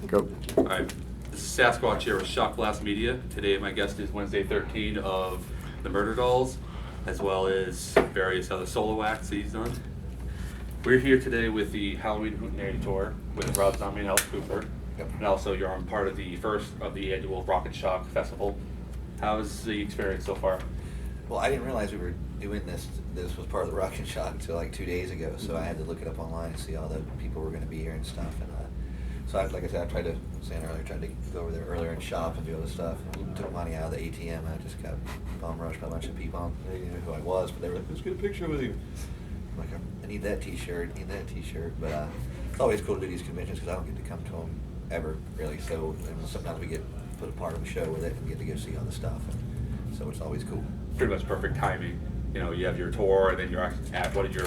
Go. All right, this is Sasquatch here with Shock Blast Media. Today my guest is Wednesday 13 of the Murderdolls, as well as various other solo acts that he's done. We're here today with the Halloween Hootenanny Tour with Rob Zombie and Alice Cooper. Yep. And also you're on part of the first of the annual Rock and Shock Festival. How's the experience so far? Well, I didn't realize we were doing this. This was part of the Rock and Shock until like 2 days ago, so I had to look it up online and see all the people were going to be here and stuff. And so, like I said, I tried to go over there earlier and shop and do other stuff. And took money out of the ATM, and I just got bum rushed by a bunch of people. They didn't know who I was, but they were like, "Let's get a picture with you." I'm like, I need that T-shirt, But it's always cool to do these conventions because I don't get to come to them ever really. So and sometimes we get put a part of the show with it and get to go see all the stuff. And so it's always cool. Pretty much perfect timing. You know, you have your tour and then you're at one of your,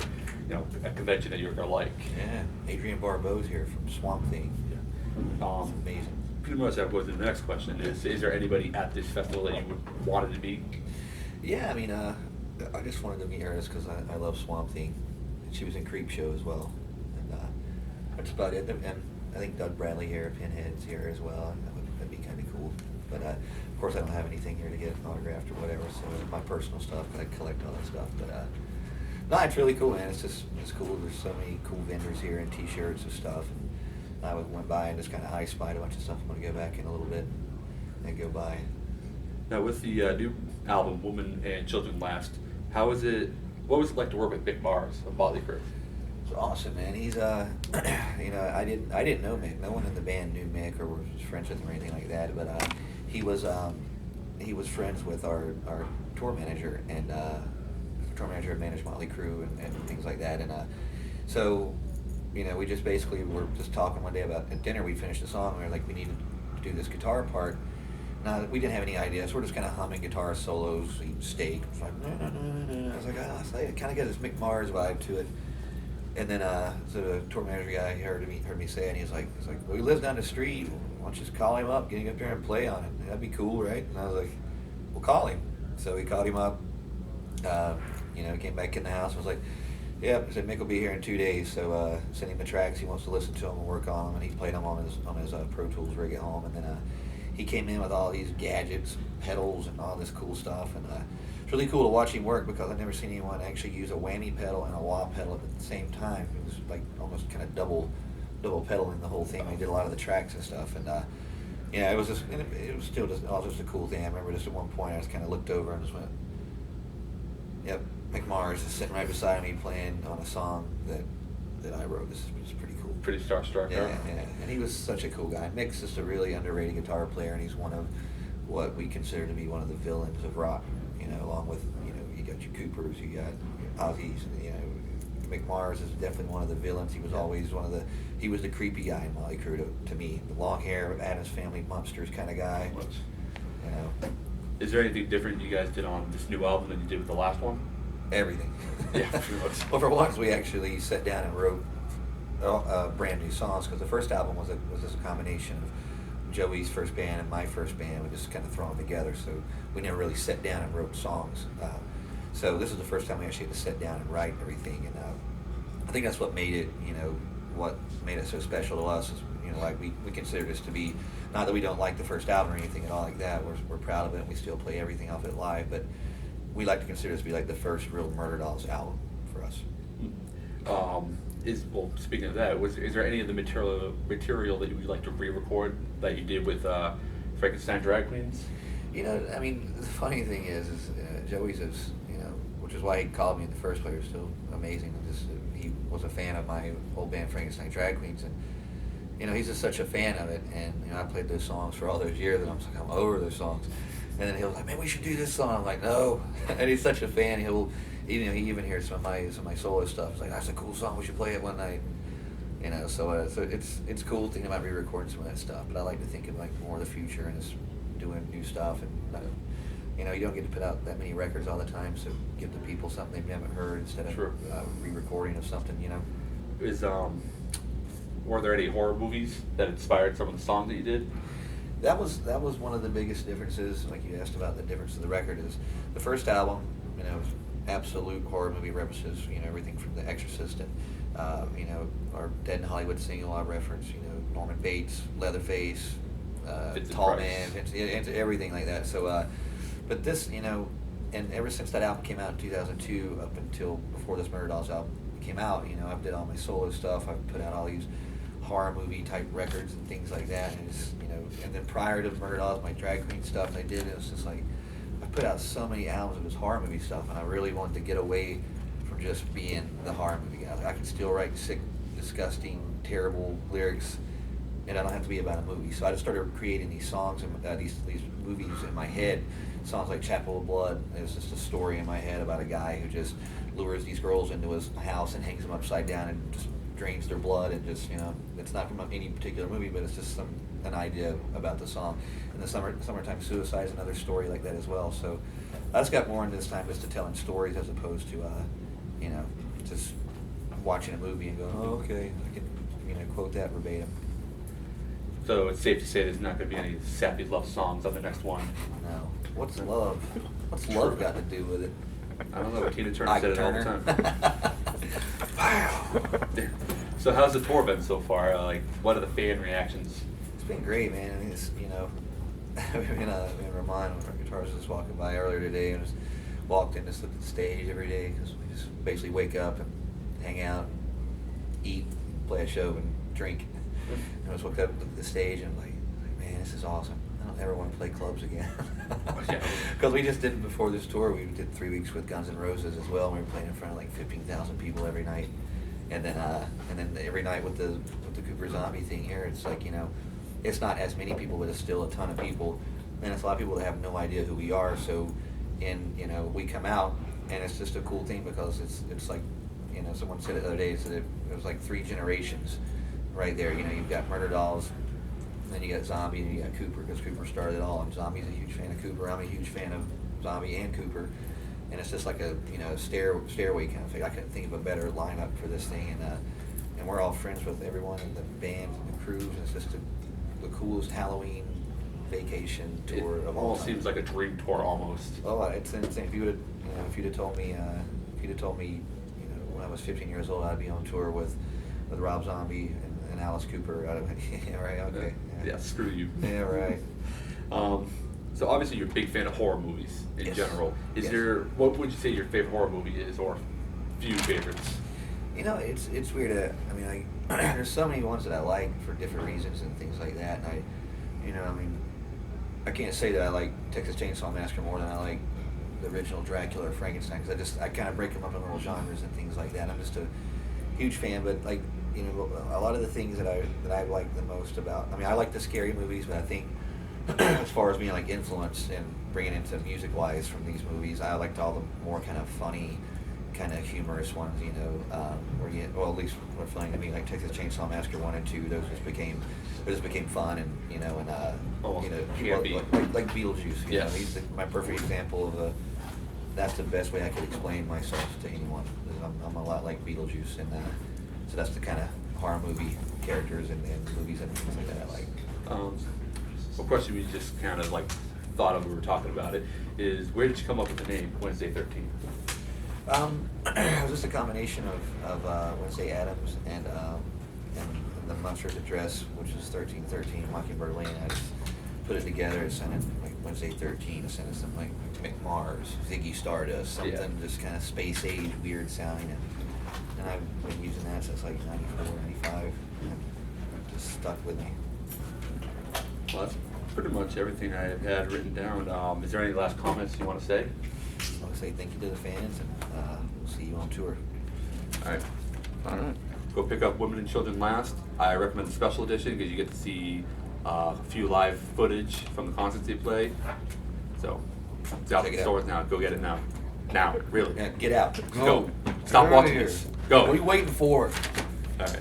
a convention that you're gonna like. Yeah, Adrienne Barbeau's here from Swamp Thing. Yeah. Amazing. Pretty much that goes to the next question is there anybody at this festival that you would wanted to meet? Yeah, I mean, I just wanted to meet her just because I love Swamp Thing. And she was in Creep Show as well. And that's about it. And I think Doug Bradley here, Pinhead's here as well. That'd be kind of cool. But of course, I don't have anything here to get autographed or whatever, so it's my personal stuff, but I collect all that stuff. But no, it's really cool, man. It's cool. There's so many cool vendors here and T-shirts and stuff. And I went by and just kind of eye-spied a bunch of stuff. I'm going to go back in a little bit and go by. Now, with the new album, Woman and Children Last, what was it like to work with Mick Mars of Motley Crue? It's awesome, man. He's I didn't know Mick. No one in the band knew Mick or was friends with him or anything like that. But he was friends with our tour manager, and tour manager managed Motley Crue and things like that. And so we just basically were just talking one day about at dinner. We finished the song. And we were like, we needed to do this guitar part. Now we didn't have any ideas. So we're just kind of humming guitar solos, eating steak. It's like, no. I was like, it kind of got this Mick Mars vibe to it. And then so the tour manager guy heard me say it, and he's like, well, he lives down the street. Why don't you just call him up, get him up there and play on it? That'd be cool, right? And I was like, well, call him. So we called him up. Came back in the house and was like, yep. Said Mick will be here in 2 days. So sent him the tracks. He wants to listen to them and work on them, and he played them on his Pro Tools rig at home. And then he came in with all these gadgets, pedals, and all this cool stuff. And it's really cool to watch him work because I've never seen anyone actually use a whammy pedal and a wah pedal at the same time. It was like almost kind of double pedaling the whole thing. He did a lot of the tracks and stuff. And it was still just a cool thing. I remember just at one point I just kind of looked over and just went, yep, Mick Mars is sitting right beside me playing on a song that I wrote. This is pretty cool. Pretty starstruck. Yeah. And he was such a cool guy. Mick's just a really underrated guitar player, and he's one of what we consider to be one of the villains of rock. Along with you got your Coopers, you got your Ozzy's. Mick Mars is definitely one of the villains. He was always he was the creepy guy in Motley Crue to me. The long hair, Addams Family Monsters kind of guy. Is there anything different you guys did on this new album than you did with the last one? Everything. Yeah, pretty much. Well, for once, we actually sat down and wrote brand new songs because the first album was just a combination of Joey's first band and my first band. We just kind of thrown them together, so we never really sat down and wrote songs. So this is the first time we actually had to sit down and write everything, and I think that's what made it, what made it so special to us is, like we consider this to be, not that we don't like the first album or anything at all like that. We're proud of it, and we still play everything off it live, but we like to consider this to be like the first real Murderdolls album for us. Speaking of that, is there any of the material that you would like to re-record that you did with Frankenstein Drag Queens? The funny thing is Joey's is, which is why he called me in the first place. It was still amazing. He was a fan of my old band Frankenstein Drag Queens, and he's just such a fan of it. And I played those songs for all those years, and I'm over those songs. And then he was like, "Man, we should do this song." I'm like, "No," and he's such a fan. He even hears some of my solo stuff. He's like, "That's a cool song. We should play it one night." So it's cool thinking about re-recording some of that stuff. But I like to think of like more of the future and just doing new stuff. And you don't get to put out that many records all the time. So give the people something they haven't heard instead of re-recording of something. Were there any horror movies that inspired some of the songs that you did? That was one of the biggest differences. Like you asked about the difference of the record is the first album, was absolute horror movie references. Everything from The Exorcist and You know, our Dead in Hollywood single I reference, you know, Norman Bates, Leatherface, Vincent Tall Price. Man, everything like that. So, but this, you know, and ever since that album came out in 2002 up until before this Murderdolls album came out, you know, I've did all my solo stuff. I've put out all these horror movie type records and things like that. And it's, you know, and then prior to Murderdolls, my drag queen stuff I did, it was just like, I put out so many albums of this horror movie stuff, and I really wanted to get away from just being the horror movie guy. Like, I can still write sick, disgusting, terrible lyrics, and I don't have to be about a movie. So I just started creating these songs and these movies in my head. Songs like Chapel of Blood. It was just a story in my head about a guy who just lures these girls into his house and hangs them upside down and just drains their blood, and just, you know, it's not from any particular movie, but it's just an idea about the song. And the Summertime Suicide is another story like that as well. So I just got more into this time just to telling stories as opposed to you know, just watching a movie and going, oh, okay, I can, you know, quote that verbatim. So it's safe to say there's not going to be any sappy love songs on the next one. No. What's love? What's love got to do with it? I don't know, but Tina Turner Ike said it all the Turner. time. So how's the tour been so far? Like, what are the fan reactions? It's been great, man. I mean, it's, you know, me and Ramon, our guitarist, was walking by earlier today and just walked in, just looked at the stage every day, because we just basically wake up and hang out, eat, play a show, and drink. And I just woke up, looked at the stage, and I'm like, man, this is awesome. I don't ever want to play clubs again. Because we just did, before this tour, we did 3 weeks with Guns N' Roses as well, and we were playing in front of like 15,000 people every night. And then every night with the Cooper Zombie thing here, it's like, you know, it's not as many people, but it's still a ton of people. And it's a lot of people that have no idea who we are. So, you know, we come out, and it's just a cool thing, because it's like, you know, someone said it the other day, said it was like 3 generations right there. You know, you've got Murderdolls, then you got Zombie, and you got Cooper, because Cooper started it all. And Zombie's a huge fan of Cooper. I'm a huge fan of Zombie and Cooper. And it's just like a, you know, stairway kind of thing. I couldn't think of a better lineup for this thing, and we're all friends with everyone in the band and the crews. And it's just the coolest Halloween vacation tour It of all almost time. seems like a dream tour almost. Oh, it's insane. If you'd have told me, you know, when I was 15 years old, I'd be on tour with Rob Zombie and Alice Cooper, I'd have been, yeah, right, okay. Yeah, screw you. Yeah, right. So obviously you're a big fan of horror movies in Yes. general. Yes. What would you say your favorite horror movie is, or few favorites? You know, it's weird. I mean, there's so many ones that I like for different reasons and things like that. And you know, I mean, I can't say that I like Texas Chainsaw Massacre more than I like the original Dracula or Frankenstein, because I kind of break them up in little genres and things like that. I'm just a huge fan, but like, you know, a lot of the things that I like the most about, I mean, I like the scary movies, but I think as far as being like influenced and bringing into music wise from these movies, I liked all the more kind of funny, kind of humorous ones, you know, well, at least were funny to me, like Texas Chainsaw Massacre 1 and 2. Those just became fun, and you know, and Almost you know, campy. like Beetlejuice. You know, Yes. he's my perfect example of that's the best way I could explain myself to anyone. I'm a lot like Beetlejuice, and so that's the kind of horror movie characters and movies and things like that I like. A question we just kind of like thought of when we were talking about it is, where did you come up with the name Wednesday 13? It was just a combination of Wednesday Addams and the Munster's address, which is 1313 Mockingbird Lane. I just put it together. It sounded like Wednesday 13. It sounded something like McMars, Ziggy Stardust, something just kind of space age, weird sounding. And I've been using that since like 94, 95. And it just stuck with me. Well, that's pretty much everything I had written down. Is there any last comments you want to say? I want to say thank you to the fans, and we'll see you on tour. All right. Go pick up Women and Children Last. I recommend the special edition because you get to see a few live footage from the concerts they play. So it's out Check in it out. stores now. Go get it now. Now, really. Yeah, get out. Go. Stop Get out of watching here. this. Go. What are you waiting for? All right.